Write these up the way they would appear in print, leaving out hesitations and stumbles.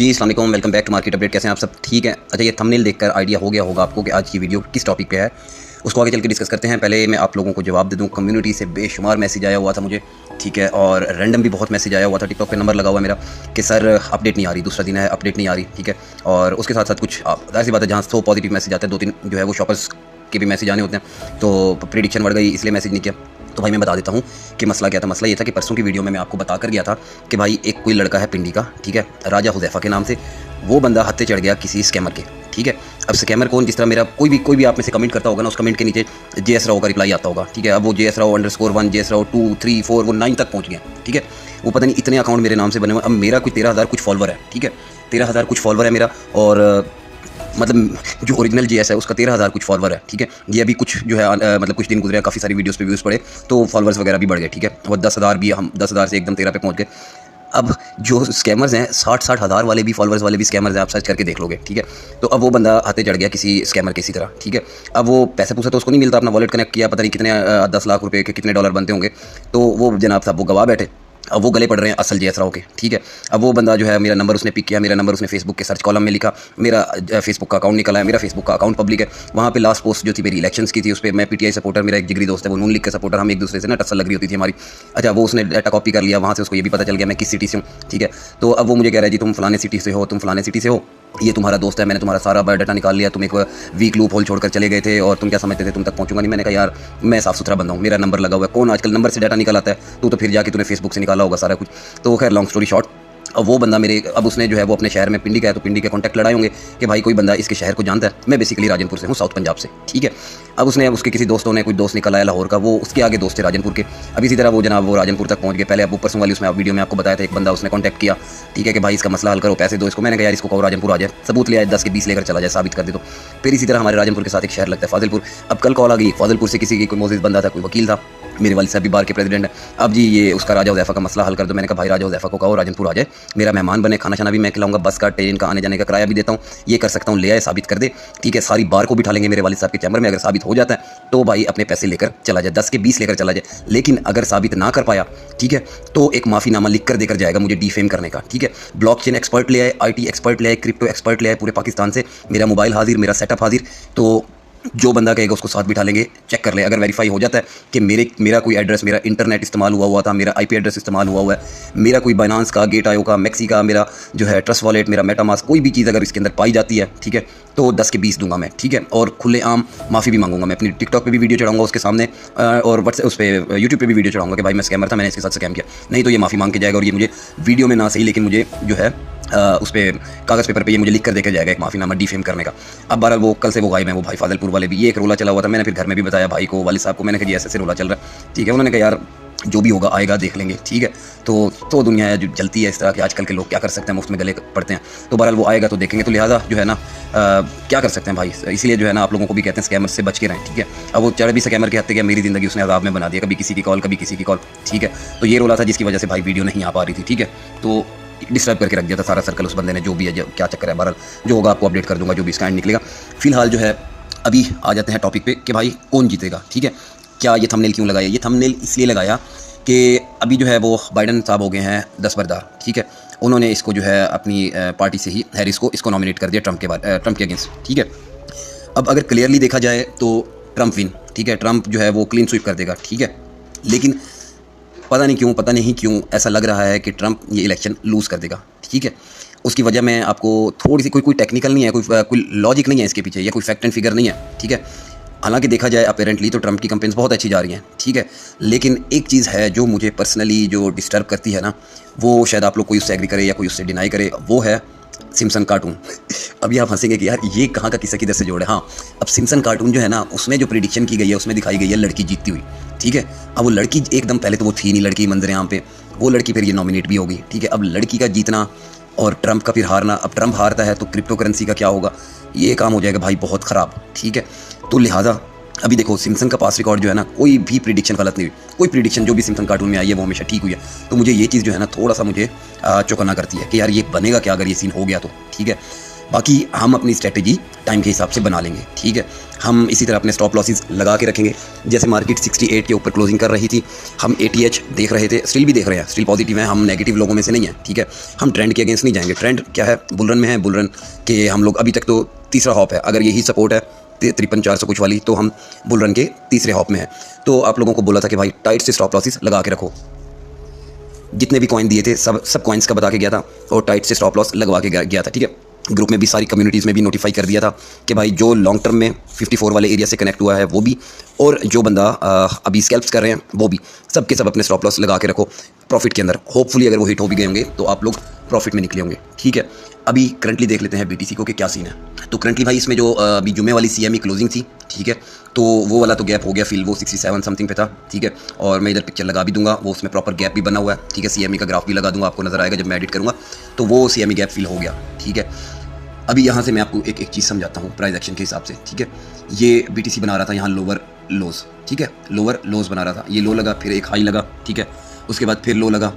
जी अस्सलाम वालेकुम, welcome back to market update. कैसे हैं आप सब? ठीक है। अच्छा, ये थंबनेल देखकर आइडिया हो गया होगा आपको कि आज की वीडियो किस टॉपिक पे है। उसको आगे चल के डिस्कस करते हैं। पहले मैं आप लोगों को जवाब दे दूं, कम्युनिटी से बेशुमार मैसेज आया हुआ था मुझे, ठीक है, और रैंडम भी बहुत मैसेज आया हुआ था। टिकटॉक पे नंबर लगा हुआ है मेरा कि सर अपडेट नहीं आ रही, दूसरा दिन है अपडेट नहीं आ रही, ठीक है। और उसके साथ साथ कुछ जाहिर सी बात है, जहाँ 100 पॉजिटिव मैसेज आते हैं, 2-3 जो है वो शॉपर्स के भी मैसेज आने होते हैं, तो प्रेडिक्शन बढ़ गई इसलिए मैसेज नहीं किया। तो भाई मैं बता देता हूँ कि मसला क्या था। मसला ये था कि परसों की वीडियो में मैं आपको बता कर गया था कि भाई एक कोई लड़का है पिंडी का, ठीक है, राजा हुज़ैफा के नाम से, वो बंदा हत्थे चढ़ गया किसी स्कैमर के, ठीक है। अब स्कैमर कौन, जिस तरह मेरा कोई भी आप में से कमेंट करता होगा ना, उस कमेंट के नीचे JS राव का रिप्लाई आता होगा, ठीक है। अब वो JS राव _1, JS राव 2, 3, 4 वो 9 तक पहुँच गया, ठीक है। वो पता नहीं इतने अकाउंट मेरे नाम से बने हुए। अब मेरा कोई 13,000 कुछ फॉलोवर है, ठीक है, 13,000 कुछ फॉलोवर है मेरा, और मतलब जो ओरिजिनल JS है उसका 13,000 कुछ फॉलोवर है, ठीक है। ये अभी कुछ जो है मतलब कुछ दिन गुजरे, काफ़ी सारी वीडियोस पे व्यूज़ पड़े तो फॉलोवर्स वगैरह भी बढ़ गए, ठीक है। और 10,000 भी, हम 10,000 से एकदम 13 पे पहुंच गए। अब जो स्कैमर्स हैं 60-60 हज़ार वाले भी, फॉलोवर्स वाले भी स्कैमर्स हैं, आप सर्च करके देख लोगे, ठीक है। तो अब वो बंदा हाथे चढ़ गया किसी स्कैमर के इसी तरह, ठीक है। अब वो पैसे पूसे तो उसको नहीं मिलता, अपना वॉलेट कनेक्ट किया, पता नहीं कितने 10 लाख रुपए के कितने डॉलर बनते होंगे, तो वो जनाब साहब वो गवा बैठे। अब वो गले पड़ रहे हैं असल JS राव के, ठीक है। अब वो बंदा जो है, मेरा नंबर उसने पिक किया, मेरा नंबर उसने फेसबुक के सर्च कॉलम में लिखा, मेरा फेसबुक का अकाउंट निकला है, मेरा फेसबुक का अकाउंट पब्लिक है। वहाँ पे लास्ट पोस्ट जो थी मेरी इलेक्शंस की थी, उस पर मैं PTI सपोर्टर, मेरा एक जिगरी दोस्त है वो नून लीग का सपोर्टर, हम एक दूसरे से ना टस्सल लग रही होती थी हमारी। अच्छा, वो उसने डाटा कॉपी कर लिया, वहाँ से उसको ये भी पता चल गया मैं किस सिटी से हूँ, ठीक है। तो अब वो मुझे कह रहा है जी तुम फलाने सिटी से हो, तुम फलाने सिटी से हो, ये तुम्हारा दोस्त है, मैंने तुम्हारा सारा बायोडाटा निकाल लिया, तुम एक वीक लूप होल छोड़कर चले गए थे और तुम क्या समझते थे तुम तक पहुंचूंगा नहीं। मैंने कहा यार मैं साफ सुथरा बंदा हूँ, मेरा नंबर लगा हुआ है, कौन आजकल नंबर से डाटा निकाल आता है, तो फिर जाके तूने फेसबुक से निकाला होगा सारा कुछ। तो खैर लॉन्ग स्टोरी शॉर्ट, अब वो बंदा मेरे, अब उसने जो है वो अपने शहर में पिंडी का है, तो पिंडी के कॉन्टैक्ट लड़ाए होंगे कि भाई कोई बंदा इसके शहर को जानता है। मैं बेसिकली राजनपुर से हूँ, साउथ पंजाब से, ठीक है। अब उसने, उसके किसी दोस्तों ने, कुछ दोस्त निकल आया लाहौर का, वो उसके आगे दोस्त थे राजनपुर के। अब इसी तरह वो जनाब वो राजनपुर तक पहुँच गए। पहले अब परसों वाली उसमें वीडियो में आपको बताया था, एक बंदा उसने कॉन्टैक्ट किया, ठीक है, कि भाई इसका मसला हल करो, पैसे दो इसको। मैंने कहा यार इसको कहो राजनपुर आ जाए, सबूत ले आए, 10 के 20 लेकर चला जाए, साबित कर दे। तो फिर इसी तरह हमारे राजनपुर के साथ एक शहर लगता है फाजिलपुर। अब कल कॉल आ गई फाजिलपुर से, किसी की कोई मोजिज़ बंदा था, कोई वकील था, मेरे वालिद साहब भी बार के प्रेसिडेंट है। अब जी ये उसका राजा हुज़ैफा का मसला हल कर दो। मैंने कहा भाई राजा हुज़ैफा को कहो राजनपुर आ जाए, मेरा मेहमान बने, खाना शाना भी मैं खिलाऊंगा, बस का ट्रेन का आने जाने का किराया भी देता हूँ, ये कर सकता हूँ, ले आए, साबित कर दे, ठीक है। सारी बार को बिठा लेंगे मेरे वालिद साहब के चैम्बर में, अगर साबित हो जाता है तो भाई अपने पैसे लेकर चला जाए, 10 के 20 लेकर चला जाए। लेकिन अगर साबित ना कर पाया, ठीक है, तो एक माफ़ीनामा लिख कर देकर जाएगा मुझे डिफेम करने का, ठीक है। ब्लॉकचेन एक्सपर्ट ले आए, IT एक्सपर्ट ले आए, क्रिप्टो एक्सपर्ट ले आए पूरे पाकिस्तान से, मेरा मोबाइल हाजिर, मेरा सेटअप हाजिर। तो जो बंदा कहेगा उसको साथ बिठा लेंगे, चेक कर ले। अगर वेरीफाई हो जाता है कि मेरा कोई एड्रेस, मेरा इंटरनेट इस्तेमाल हुआ था, मेरा IP एड्रेस इस्तेमाल हुआ है, मेरा कोई बाइनांस का, गेट आयो का, मैक्सी का, मेरा जो है ट्रस्ट वॉलेट, मेरा मेटामास्क, कोई भी चीज़ अगर इसके अंदर पाई जाती है, ठीक है, तो 10 के 20 दूंगा मैं, ठीक है। और खुलेआम माफ़ी भी मांगूंगा मैं, अपनी टिकटॉक पे भी वीडियो चढ़ाऊंगा उसके सामने, और व्हाट्सएप उस पर यूट्यूब पे भी वीडियो चढ़ाऊंगा कि भाई मैं स्कैमर था, मैंने इसके साथ स्कैम किया। नहीं तो ये माफ़ी मांग के जाएगा, और ये मुझे वीडियो में ना सही लेकिन मुझे जो है उस पर कागज़ पेपर पे ये मुझे लिख कर देकर जाएगा एक माफ़ीनामा डिफेम करने का। अब बहरहाल वो कल से वो गायब है, वो भाई फाजिलपुर वाले भी। ये एक रोला चला हुआ था, मैंने फिर घर में भी बताया भाई को, वालिद साहब को, मैंने कहा जी ऐसे रोला चल रहा है, ठीक है। उन्होंने कहा यार जो भी होगा आएगा, देख लेंगे, ठीक है। तो दुनिया है जो जलती है इस तरह के, आजकल के लोग क्या कर सकते हैं, मुफ्त में गले पड़ते हैं। तो बहरहाल वो आएगा तो देखेंगे। तो लिहाजा जो है ना क्या कर सकते हैं भाई, इसलिए जो है ना आप लोगों को भी कहते हैं स्कैमर से बच के रहें, ठीक है। अब वो चढ़ भी स्कैमर के हत्ते गया, मेरी ज़िंदगी उसने अज़ाब में बना दिया, कभी किसी की कॉल, कभी किसी की कॉल, ठीक है। तो ये रोला था जिसकी वजह से भाई वीडियो नहीं आ पा रही थी, ठीक है। तो डिस्टर्ब करके रख दिया था सारा सर्कल उस बंदे ने, जो भी है, जो क्या चक्कर है। बहरहाल जो होगा आपको अपडेट कर दूंगा, जो भी इसका एंड निकलेगा। फिलहाल जो है अभी आ जाते हैं टॉपिक पे कि भाई कौन जीतेगा, ठीक है। क्या ये थंबनेल क्यों लगाया? ये थंबनेल इसलिए लगाया कि अभी जो है वो बाइडन साहब हो गए हैं दस्तबरदार, ठीक है। उन्होंने इसको जो है अपनी पार्टी से ही हैरिस को इसको नॉमिनेट कर दिया ट्रंप के अगेंस्ट, ठीक है। अब अगर क्लियरली देखा जाए तो ट्रंप विन, ठीक है, ट्रंप जो है वो क्लीन स्वीप कर देगा, ठीक है। लेकिन पता नहीं क्यों ऐसा लग रहा है कि ट्रंप ये इलेक्शन लूज़ कर देगा, ठीक है। उसकी वजह मैं आपको थोड़ी सी, कोई टेक्निकल नहीं है, कोई लॉजिक नहीं है इसके पीछे, या कोई फैक्ट एंड फिगर नहीं है, ठीक है। हालांकि देखा जाए अपेरेंटली तो ट्रंप की कैंपेन्स बहुत अच्छी जा रही हैं, ठीक है। लेकिन एक चीज़ है जो मुझे पर्सनली जो डिस्टर्ब करती है ना, वो शायद आप लोग कोई उससे एग्री करे या कोई उससे डिनाई करे, वो है सिम्पसन कार्टून। अभी आप हंसेंगे कि यार ये कहाँ का किस्सा किधर से जोड़े। हाँ, अब सिम्पसन कार्टून जो है ना, उसमें जो प्रेडिक्शन की गई है, उसमें दिखाई गई है लड़की जीतती हुई, ठीक है। अब वो लड़की एकदम पहले तो वो थी नहीं लड़की मंजर यहाँ पे, वो लड़की फिर ये नॉमिनेट भी होगी, ठीक है। अब लड़की का जीतना और ट्रंप का फिर हारना, अब ट्रंप हारता है तो क्रिप्टो करेंसी का क्या होगा, ये काम हो जाएगा भाई बहुत ख़राब, ठीक है। तो लिहाजा अभी देखो सिम्पसन का पास रिकॉर्ड जो है ना, कोई भी प्रेडिक्शन गलत नहीं हुई, कोई प्रेडिक्शन जो भी सिम्पसन कार्टून में आई है वो हमेशा ठीक हुई है। तो मुझे ये चीज़ जो है ना थोड़ा सा मुझे चौकन्ना करती है कि यार ये बनेगा क्या अगर ये सीन हो गया तो, ठीक है। बाकी हम अपनी स्ट्रेटेजी टाइम के हिसाब से बना लेंगे, ठीक है। हम इसी तरह अपने स्टॉप लॉसेस लगा के रखेंगे। जैसे मार्केट 68 के ऊपर क्लोजिंग कर रही थी, हम ATH देख रहे थे, स्टिल भी देख रहे हैं, स्टिल पॉजिटिव हैं, हम नेगेटिव लोगों में से नहीं हैं, ठीक है। हम ट्रेंड के अगेंस्ट नहीं जाएंगे। ट्रेंड क्या है, बुल रन में है, बुल रन के हम लोग अभी तक तो तीसरा हॉप है। अगर यही सपोर्ट है 53,400 कुछ वाली, तो हम बुल रन के तीसरे हॉप में हैं। तो आप लोगों को बोला था कि भाई टाइट से स्टॉप लॉसेस लगा के रखो। जितने भी कॉइन दिए थे सब कॉइन्स का बता के गया था और टाइट से स्टॉप लॉस लगवा के गया था, ठीक है। ग्रुप में भी सारी कम्युनिटीज़ में भी नोटिफाई कर दिया था कि भाई जो लॉन्ग टर्म में 54 वाले एरिया से कनेक्ट हुआ है वो भी, और जो बंदा अभी स्कैल्प्स कर रहे हैं वो भी, सब के सब अपने स्टॉप लॉस लगा के रखो प्रॉफिट के अंदर। होपफुली अगर वो हिट हो भी गए होंगे तो आप लोग प्रॉफिट में निकले होंगे, ठीक है। अभी करंटली देख लेते हैं BTC को कि क्या सीन है। तो करंटली भाई इसमें जो अभी जुमे वाली CME क्लोजिंग थी, ठीक है, तो वो वाला तो गैप हो गया फिल, वो 67 समथिंग पे था, ठीक है। और मैं इधर पिक्चर लगा भी दूंगा, वो उसमें प्रॉपर गैप भी बना हुआ है, ठीक है। CME का ग्राफ भी लगा दूंगा, आपको नजर आएगा जब मैं एडिट करूँगा। तो वो CME गैप फिल हो गया, ठीक है। अभी यहाँ से मैं आपको एक चीज़ समझाता हूँ प्राइस एक्शन के हिसाब से, ठीक है। ये BTC बना रहा था यहाँ लोअर लोज, ठीक है, लोअर लोज बना रहा था। ये लो लगा, फिर एक हाई लगा, ठीक है, उसके बाद फिर लो लगा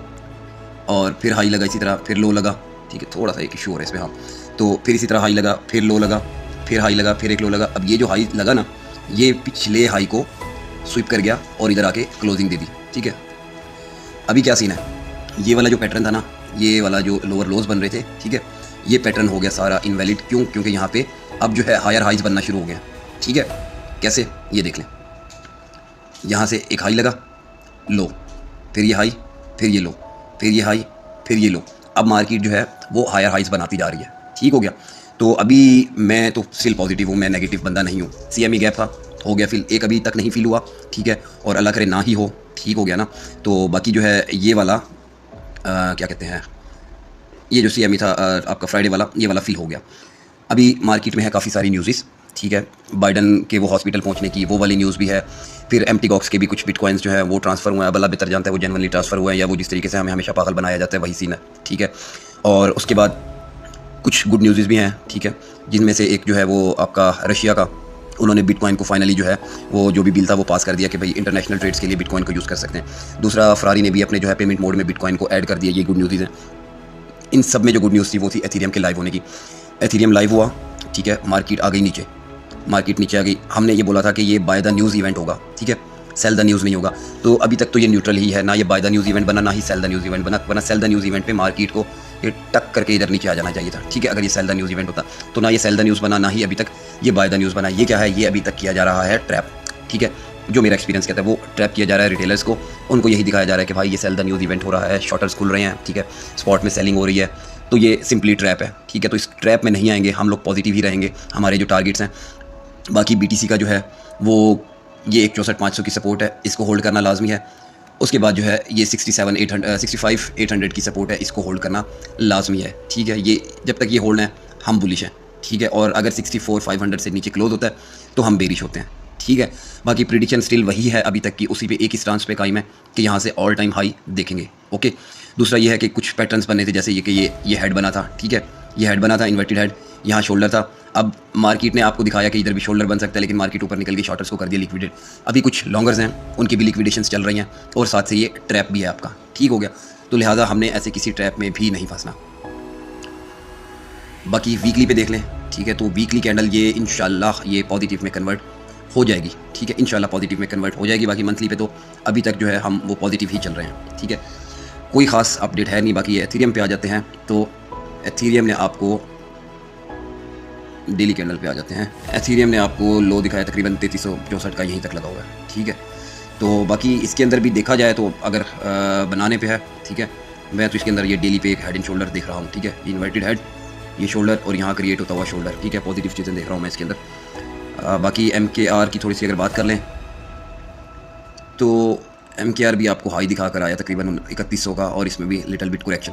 और फिर हाई लगा, इसी तरह फिर लो लगा, ठीक है। थोड़ा सा एक इशू हो रहा है इसमें, हाँ। तो फिर इसी तरह हाई लगा, फिर लो लगा, फिर हाई लगा, फिर एक लो लगा। अब ये जो हाई लगा ना, ये पिछले हाई को स्वीप कर गया और इधर आके क्लोजिंग दे दी, ठीक है। अभी क्या सीन है, ये वाला जो पैटर्न था ना, ये वाला जो लोअर लोज बन रहे थे, ठीक है, ये पैटर्न हो गया सारा इनवैलिड। क्यों? क्योंकि यहाँ पे अब जो है हायर हाइज बनना शुरू हो गया, ठीक है। कैसे, ये देख लें। यहाँ से एक हाई लगा, लो, फिर ये हाई, फिर ये लो, फिर ये हाई, फिर ये लो। अब मार्केट जो है वो हायर हाइज बनाती जा रही है, ठीक हो गया। तो अभी मैं तो स्टिल पॉजिटिव हूँ, मैं नेगेटिव बंदा नहीं हूँ। CME गैप था, हो गया फिल, एक अभी तक नहीं फिल हुआ, ठीक है, और अल्लाह करे ना ही हो, ठीक हो गया ना। तो बाकी जो है ये वाला क्या कहते हैं, ये जो CME था आपका फ्राइडे वाला, ये वाला फिल हो गया। अभी मार्केट में है काफ़ी सारी न्यूज़, ठीक है। बाइडन के वो हॉस्पिटल पहुंचने की वो वाली न्यूज़ भी है। फिर MTGOX के भी कुछ बिटकॉइंस जो है वो ट्रांसफ़र हुए हैं। अब अल्लाह बेहतर जानता है वो जेन्युइनली ट्रांसफ़र हुए हैं या वो जिस तरीके से हमें हमेशा पागल बनाया जाता है वही सीन है, ठीक है। और उसके बाद कुछ गुड न्यूज़ भी हैं, ठीक है, जिनमें से एक जो है वो आपका रशिया का, उन्होंने बिटकॉइन को फाइनली जो है वो जो भी बिल था वो पास कर दिया कि भाई इंटरनेशनल ट्रेड्स के लिए बिटकॉइन को यूज़ कर सकते हैं। दूसरा, फरारी ने भी अपने जो है पेमेंट मोड में बिटकॉइन को ऐड कर दिया। ये गुड न्यूज़ है। इन सब में जो गुड न्यूज़ थी वो थी एथेरियम के लाइव होने की। एथेरियम लाइव हुआ, ठीक है, मार्केट आ गई नीचे, मार्केट नीचे आ गई। हमने ये बोला था कि ये बाय द न्यूज़ इवेंट होगा, ठीक है, सेल द न्यूज़ नहीं होगा। तो अभी तक तो ये न्यूट्रल ही है, ना ये बाय द न्यूज़ इवेंट बना, ना ही सेल द न्यूज़ इवेंट बना। वरना सेल द न्यूज़ इवेंट पे मार्केट को ये टक करके इधर नीचे आ जाना चाहिए था, ठीक है। अगर ये सेल द न्यूज़ इवेंट होता तो ना ये सेल द न्यूज़ बना, ना ही अभी तक ये बाय द न्यूज़ बना। ये क्या है, ये अभी तक किया जा रहा है ट्रैप, ठीक है। जो मेरा एक्सपीरियंस कहता है वो ट्रैप किया जा रहा है रिटेलर्स को। उनको यही दिखाया जा रहा है कि भाई ये सेल द न्यूज़ इवेंट हो रहा है, शॉर्टर्स खुल रहे हैं, ठीक है, स्पॉट में सेलिंग हो रही है। तो ये सिंपली ट्रैप है, ठीक है। तो इस ट्रैप में नहीं आएंगे हम लोग, पॉजिटिव ही रहेंगे। हमारे जो टारगेट्स हैं, बाकी BTC का जो है वो ये 164,500 की सपोर्ट है, इसको होल्ड करना लाजमी है। उसके बाद जो है ये 65,800 की सपोर्ट है, इसको होल्ड करना लाजमी है, ठीक है। ये जब तक ये होल्ड है हम बुलिश हैं, ठीक है। और अगर 64,500 से नीचे क्लोज होता है तो हम बेरिश होते हैं, ठीक है। बाकी प्रिडिक्शन स्टिल वही है अभी तक की, उसी पे एक ही स्टांस पे कायम है कि यहाँ से ऑल टाइम हाई देखेंगे, ओके। दूसरा ये है कि कुछ पैटर्न्स बने थे, जैसे ये कि ये हेड बना था, ठीक है, ये हेड बना था, इन्वर्टेड हेड, यहाँ शोल्डर था। अब मार्केट ने आपको दिखाया कि इधर भी शोल्डर बन सकता है, लेकिन मार्केट ऊपर निकल के शॉर्टर्स को कर दिया लिक्विडेट। अभी कुछ लॉन्गर्स हैं, उनकी भी लिक्विडेशंस चल रही हैं, और साथ से ये ट्रैप भी है आपका, ठीक हो गया। तो लिहाजा हमने ऐसे किसी ट्रैप में भी नहीं फंसना। बाकी वीकली पे देख लें, ठीक है। तो वीकली कैंडल ये इंशाल्लाह ये पॉजिटिव में कन्वर्ट हो जाएगी, ठीक है, इंशाल्लाह पॉजिटिव में कन्वर्ट हो जाएगी। बाकी मंथली पे तो अभी तक जो है हम वो पॉजिटिव ही चल रहे हैं, ठीक है, कोई ख़ास अपडेट है नहीं। बाकी एथेरियम पे आ जाते हैं, तो एथेरियम ने आपको डेली कैंडल पे आ जाते हैं। एथेरियम ने आपको लो दिखाया तकरीबन 3364 का, यहीं तक लगा हुआ है, ठीक है। तो बाकी इसके अंदर भी देखा जाए तो अगर बनाने पे है, ठीक है, मैं तो इसके अंदर ये डेली पे एक हेड एंड शोल्डर देख रहा हूँ, ठीक है, इन्वर्टेड हेड, ये शोल्डर और यहाँ क्रिएट होता हुआ शोल्डर, ठीक है, पॉजिटिव चीज़ें देख रहा हूँ मैं इसके अंदर। बाकी MKR की थोड़ी सी अगर बात कर लें तो MKR भी आपको हाई दिखा कर आया तकरीबन 3100 का, और इसमें भी लिटिल बिट करेक्शन,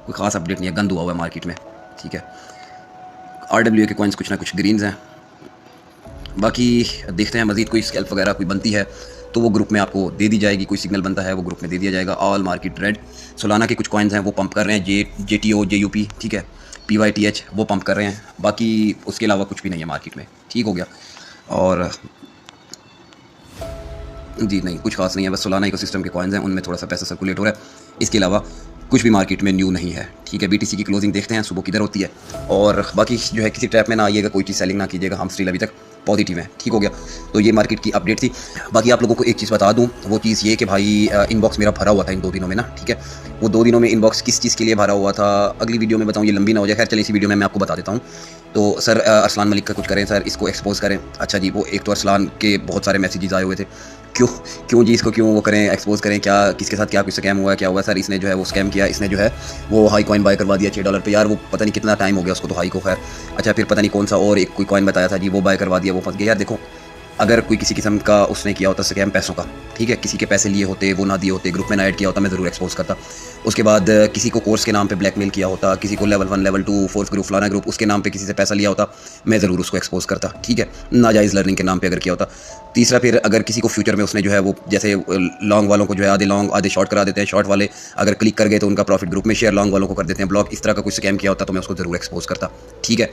कोई ख़ास अपडेट नहीं है, गंद हुआ हुआ है मार्केट में, ठीक है। RWA के कॉइन्स कुछ ना कुछ ग्रीन्स हैं। बाकी देखते हैं मज़ीद कोई स्कैल्प वगैरह कोई बनती है तो वो ग्रुप में आपको दे दी जाएगी, कोई सिग्नल बनता है वो ग्रुप में दे दिया जाएगा। All market red. सोलाना के कुछ कॉइन्स हैं वो पंप कर रहे हैं, JTO JUP, ठीक है, PYTH वो पंप कर रहे हैं। बाकी उसके अलावा कुछ भी नहीं है मार्केट में, ठीक हो गया। और जी नहीं, कुछ खास नहीं है, बस सोलाना इकोसिस्टम के कॉइन्स हैं, उनमें थोड़ा सा पैसा सर्कुलेट हो रहा है, इसके अलावा कुछ भी मार्केट में न्यू नहीं है, ठीक है। BTC की क्लोजिंग देखते हैं सुबह किधर होती है। और बाकी जो है किसी ट्रैप में ना आइएगा, कोई चीज़ सेलिंग ना कीजिएगा, हम स्टिल अभी तक पॉजिटिव हैं। ठीक हो गया, तो ये मार्केट की अपडेट थी। बाकी आप लोगों को एक चीज़ बता दूं, वो चीज़ ये कि भाई इनबॉक्स मेरा भरा हुआ था इन 2 दिनों में ना। ठीक है, वो 2 दिनों में इनबॉक्स किस चीज़ के लिए भरा हुआ था अगली वीडियो में बताऊँ, ये लंबी ना हो जाए। खैर चलिए इसी वीडियो में मैं आपको बता देता हूँ। तो सर अरसलान मलिक का कुछ करें सर, इसको एक्सपोज करें। अच्छा जी, वो एक तो अरसलान के बहुत सारे मैसेजेस आए हुए थे, क्यों जी इसको क्यों वो करें, एक्सपोज करें, क्या किसके साथ क्या कुछ स्कैम हुआ है, क्या हुआ सर। इसने जो है वो स्कैम किया, इसने जो है वो हाई कॉइन बाय करवा दिया $6 पे। यार वो पता नहीं कितना टाइम हो गया उसको तो हाई को। खैर अच्छा, फिर पता नहीं कौन सा और एक कोई कॉइन बताया था जी, वो बाय करवा दिया, वो फंस गया। यार देखो, अगर कोई किसी किस्म का उसने किया होता स्कैम पैसों का, ठीक है, किसी के पैसे लिए होते, वो ना दिए होते, ग्रुप में ना ऐड किया होता, मैं ज़रूर एक्सपोज करता। उसके बाद किसी को कोर्स के नाम पे ब्लैकमेल किया होता, किसी को लेवल 1 लेवल 2 फोर्थ ग्रुप फलाना ग्रुप उसके नाम पे किसी से पैसा लिया होता, मैं ज़रूर उसको एक्सपोज करता। ठीक है, नाजायज़ लर्निंग के नाम पे अगर किया होता। तीसरा, फिर अगर किसी को फ्यूचर में उसने जो है वो जैसे लॉन्ग वालों को जो है आधे लॉन्ग आधे शॉर्ट करा देते हैं, शॉर्ट वाले अगर क्लिक कर गए तो उनका प्रॉफिट ग्रुप में शेयर, लॉन्ग वालों को कर देते हैं ब्लॉक, इस तरह का कुछ स्कैम किया होता तो मैं उसको ज़रूर एक्सपोज करता। ठीक है,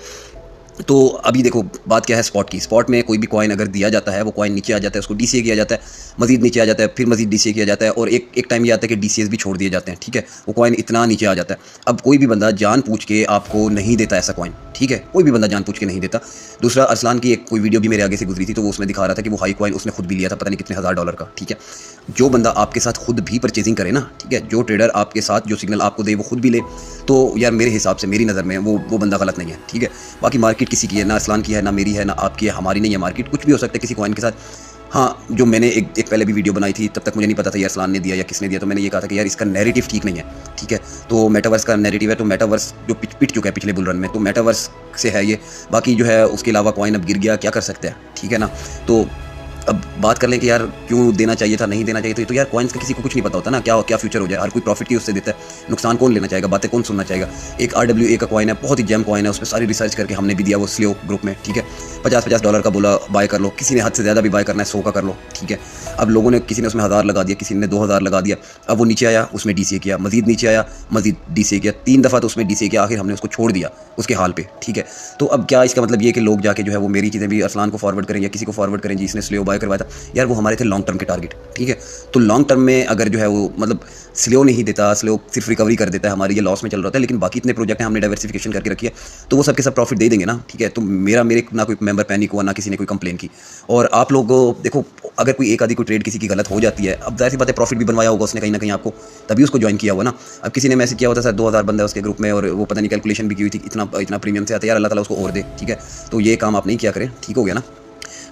तो अभी देखो बात क्या है स्पॉट की। स्पॉट में कोई भी कॉइन अगर दिया जाता है, वो कॉइन नीचे आ जाता है, उसको डीसीए किया जाता है, मजीद नीचे आ जाता है, फिर मजीद डीसीए किया जाता है, और एक टाइम ये आता है कि डीसीएस भी छोड़ दिए जाते हैं। ठीक है, वो कॉइन इतना नीचे आ जाता है। अब कोई भी बंदा जान पूछ के आपको नहीं देता ऐसा कॉइन, ठीक है, कोई भी बंदा जान पूछ के नहीं देता। दूसरा, अरसलान की एक कोई वीडियो भी मेरे आगे से गुजरी थी, तो वो उसमें दिखा रहा था कि वो हाई कॉइन उसने खुद भी लिया था, पता नहीं कितने $1000 का। ठीक है, जो बंदा आपके साथ खुद भी परचेजिंग करे ना, ठीक है, जो ट्रेडर आपके साथ जो सिग्नल आपको दे वो खुद भी ले, तो यार मेरे हिसाब से, मेरी नज़र में वो बंदा गलत नहीं है। ठीक है, बाकी मार्केट किसी की है ना, अरसलान की है ना, मेरी है ना, आपकी है, हमारी नहीं है मार्केट, कुछ भी हो सकता है किसी कॉइन के साथ। हाँ, जो मैंने एक पहले भी वीडियो बनाई थी, तब तक मुझे नहीं पता था ये अरसलान ने दिया या किसने दिया, तो मैंने ये कहा था कि यार इसका नैरेटिव ठीक नहीं है। ठीक है, तो मेटावर्स का नैरेटिव है, तो मेटावर्स जो पिट चुका है पिछले बुल रन में, तो मेटावर्स से है ये। बाकी जो है उसके अलावा कॉइन अब गिर गया, क्या कर सकते हैं। ठीक है ना, तो अब बात कर लें कि यार क्यों देना चाहिए था, नहीं देना चाहिए था। तो यार कॉइन्स का किसी को कुछ नहीं पता होता ना, क्या फ्यूचर हो जाए। हर कोई प्रॉफिट ही उससे देता है, नुकसान कौन लेना चाहेगा, बातें कौन सुनना चाहेगा। एक RWA का कॉइन है, बहुत ही जैम कॉइन है, उस पर सारी रिसर्च करके हमने भी दिया वो स्लो ग्रुप में। ठीक है, $50 का बोला बाय कर लो, किसी ने हद से ज़्यादा भी बाय करना है 100 का कर लो। ठीक है, अब लोगों ने, किसी ने उसमें 1000 लगा दिया, किसी ने 2000 लगा दिया। अब वो नीचे आया, उसमें डीसीए किया, मजीद नीचे आया, मजीद डीसीए किया, 3 दफ़ा तो उसमें डीसीए किया, आखिर हमने उसको छोड़ दिया उसके हाल पे। ठीक है, तो अब क्या इसका मतलब ये कि लोग जाके जो है वो मेरी चीज़ें भी अरसलान को फॉरवर्ड करें या किसी को फॉरवर्ड करें जी इसने स्लो बाय करवाया था। यार वो हमारे थे लॉन्ग टर्म के टारगेट। ठीक है, तो लॉन्ग टर्म में अगर जो है वो मतलब स्लो नहीं देता, स्लो सिर्फ रिकवरी कर देता है, हमारी ये लॉस में चल रहा था, लेकिन बाकी इतने प्रोजेक्ट हैं हमने डाइवर्सिफिकेशन करके रखी है, तो वो सबके सब प्रॉफिट दे देंगे ना। ठीक है, तो मेरे ना कोई मेंबर पैनिक हुआ, ना किसी ने कोई कंप्लेन की। और आप लोग देखो, अगर कोई एक आधी कोई ट्रेड किसी की गलत हो जाती है, अब जाहिर सी बात है प्रॉफिट भी बनवाया होगा उसने कहीं ना कहीं आपको, तभी उसको ज्वाइन किया हुआ ना। अब किसी ने मैसेज किया होता सर 2000 बंदा है उसके ग्रुप में, और वो पता नहीं कैलकुलेशन भी की हुई थी, इतना प्रीमियम से आता है, यार अल्लाह ताला उसको और दे। ठीक है, तो ये काम आप नहीं किया करें। ठीक हो गया ना।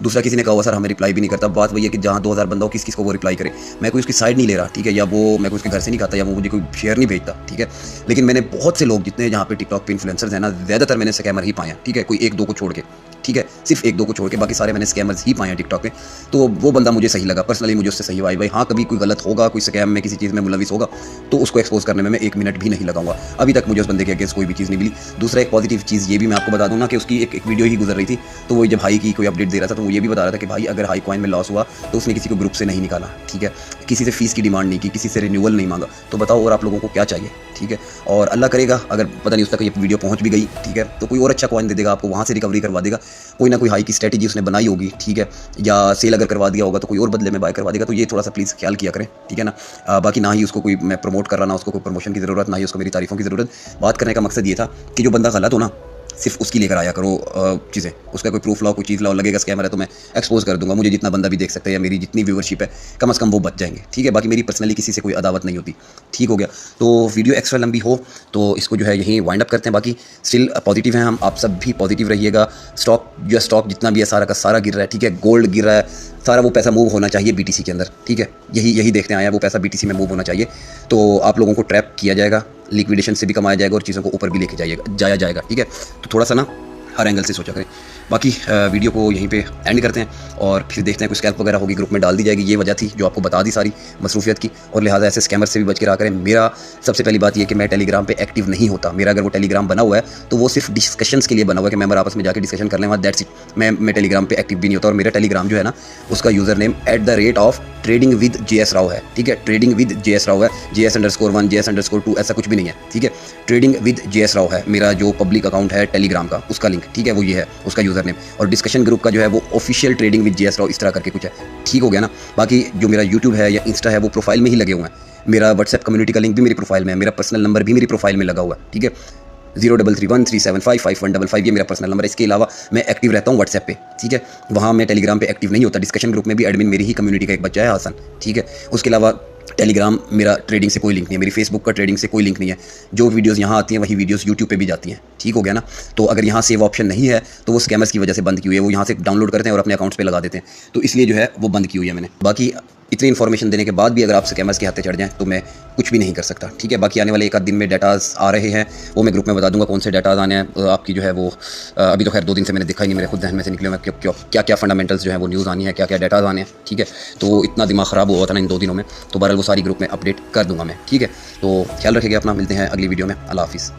दूसरा, किसी ने कहा हुआ सर हमें रिप्लाई भी नहीं करता। बात वही है कि जहाँ 2000 बंदा हो, किस को वो रिप्लाई करे। मैं कोई उसकी साइड नहीं ले रहा, ठीक है, या वो मैं कोई उसके घर से नहीं खाता, या वो मुझे कोई शेयर नहीं भेजता। ठीक है, लेकिन मैंने बहुत से लोग जितने जहाँ पे टिकटॉक पे इन्फ्लुएंसर्स हैं ना, ज़्यादातर मैंने स्कैमर ही पाए हैं। ठीक है, कोई 1-2 को छोड़ के। ठीक है, सिर्फ 1-2 को छोड़ के बाकी सारे मैंने स्कैमर्स ही पाए हैं टिकटॉक पे। तो वो बंदा मुझे सही लगा, पर्सनली मुझे उससे सही भाई। हाँ, कभी कोई गलत होगा, कोई स्कैम में किसी चीज़ में मुलविस होगा, तो उसको एक्सपोज करने में मैं 1 मिनट भी नहीं लगाऊंगा। अभी तक मुझे उस बंदे के अगेंस्ट कोई भी चीज़ नहीं मिली। दूसरा, एक पॉजिटिव चीज़ ये भी मैं आपको बता दूँ ना कि उसकी एक वीडियो ही गुजर रही थी, तो वो जब हाई की कोई अपडेट दे रहा था, तो वो ये भी बता रहा था कि भाई अगर हाई कॉइन में लॉस हुआ तो उसने किसी को ग्रुप से नहीं निकाला। ठीक है, किसी से फीस की डिमांड नहीं की, किसी से रिन्यूअल नहीं मांगा। तो बताओ और आप लोगों को क्या चाहिए। ठीक है, और अल्लाह करेगा अगर पता नहीं उस तक ये वीडियो पहुंच भी गई, ठीक है, तो कोई और अच्छा कॉइन दे देगा आपको, वहाँ से रिकवरी करवा देगा। कोई ना कोई हाई की स्ट्रेटजी उसने बनाई होगी। ठीक है, या सेल अगर करवा दिया होगा तो कोई और बदले में बाय करवा देगा। तो ये थोड़ा सा प्लीज़ ख्याल किया करें। ठीक है ना। बाकी ना ही उसको कोई मैं प्रमोट कर रहा, ना उसको कोई प्रमोशन की ज़रूरत, ना ही उसको मेरी तारीफ़ों की ज़रूरत। बात करने का मकसद ये था कि जो बंदा गलत हो ना, सिर्फ उसकी लेकर आया करो चीज़ें। उसका कोई प्रूफ लाओ, कोई चीज़ लाओ, लगेगा स्कैमर है तो मैं एक्सपोज कर दूंगा। मुझे जितना बंदा भी देख सकता है या मेरी जितनी व्यूवरशिप है, कम से कम वो बच जाएंगे। ठीक है, बाकी मेरी पर्सनली किसी से कोई अदावत नहीं होती। ठीक हो गया, तो वीडियो एक्स्ट्रा लंबी हो तो इसको जो है यहीं वाइंड अप करते हैं। बाकी स्टिल पॉजिटिव हैं हम, आप सब भी पॉजिटिव रहिएगा। स्टॉक जितना भी है सारा का सारा गिर रहा है। ठीक है, गोल्ड गिर रहा है, सारा वो पैसा मूव होना चाहिए BTC के अंदर। ठीक है, यही देखने आया, वो पैसा BTC में मूव होना चाहिए। तो आप लोगों को ट्रैप किया जाएगा, लिक्विडेशन से भी कमाया जाएगा और चीज़ों को ऊपर भी लेके जाया जाएगा। ठीक है, तो थोड़ा सा ना हर एंगल से सोचा करें। बाकी वीडियो को यहीं पे एंड करते हैं और फिर देखते हैं कोई स्कैल्प वगैरह होगी, ग्रुप में डाल दी जाएगी। ये वजह थी जो आपको बता दी सारी मसरूफियत की, और लिहाजा ऐसे स्कैमर से भी बच के रहा करें। मेरा सबसे पहली बात ये कि मैं टेलीग्राम पे एक्टिव नहीं होता। मेरा अगर वो टेलीग्राम बना हुआ है तो वो सिर्फ डिस्कशंस के लिए बना हुआ है कि मेंबर आपस में जाकर डिस्कशन कर लें, वहाँ दैट्स इट। मैं टेलीग्राम पे एक्टिव भी नहीं होता। और मेरा टेलीग्राम जो है ना, उसका user name @trading with JS Rao है। ठीक है, ट्रेडिंग विद JS Rao है, JS_1 JS_2 ऐसा कुछ भी नहीं है। ठीक है, ट्रेडिंग विद JS Rao है मेरा जो पब्लिक अकाउंट है टेलीग्राम का, उसका लिंक। ठीक है, वो ये है उसका यूज़र नेम। और डिस्कशन ग्रुप का जो है वो official trading with JS Rao इस तरह करके कुछ है। ठीक हो गया ना। बाकी जो मेरा यूट्यूब है या इंस्टा है वो प्रोफाइल में ही लगे हुए हैं। मेरा व्हाट्सएप कम्युनिटी का लिंक भी मेरी प्रोफाइल में है, मेरा पर्सनल नंबर भी मेरी प्रोफाइल में लगा हुआ है। ठीक है, 033137555155, ये मेरा पर्सनल नंबर है। इसके अलावा मैं एक्टिव रहता हूँ व्हाट्सएप पे, ठीक है, वहाँ मैं टेलीग्राम पे एक्टिव नहीं होता। डिस्कशन ग्रुप में भी एडमिन मेरी ही कम्युनिटी का एक बच्चा है, हसन, ठीक है। उसके अलावा टेलीग्राम मेरा ट्रेडिंग से कोई लिंक नहीं है, मेरी फेसबुक का ट्रेडिंग से कोई लिंक नहीं है। जो वीडियोज़ यहाँ आती हैं वही वीडियोज़ यूट्यूब पे भी जाती हैं, ठीक हो गया ना। तो अगर यहाँ सेव ऑप्शन नहीं है तो वो स्कैमर्स की वजह से बंद की हुई है, वो यहाँ से डाउनलोड करते हैं और अपने अकाउंट्स पे लगा देते हैं, तो इसलिए जो है वो बंद की हुई है मैंने। बाकी इतनी इन्फॉर्मेशन देने के बाद भी अगर आप स्कैमर्स के हाथे चढ़ जाएँ तो मैं कुछ भी नहीं कर सकता, ठीक है। बाकी आने वाले एक आध दिन में डाटाज आ रहे हैं, वो मैं ग्रुप में बता दूंगा कौन से डाटाज आने हैं। आपकी जो है वो अभी तो खैर 2 दिन से मैंने देखा ही नहीं, मेरे खुद जहन में से निकले हुए क्या क्या फंडामेंटल्स जो है वो न्यूज़ आनी है, क्या क्या डाटाज आने हैं, ठीक है। तो इतना दिमाग ख़राब हुआ था ना इन 2 दिनों में, तो बहरहाल वो सारी ग्रुप में अपडेट कर दूंगा मैं, ठीक है। तो ख्याल रखिएगा अपना, मिलते हैं अगली वीडियो में। अल्लाह हाफिज़।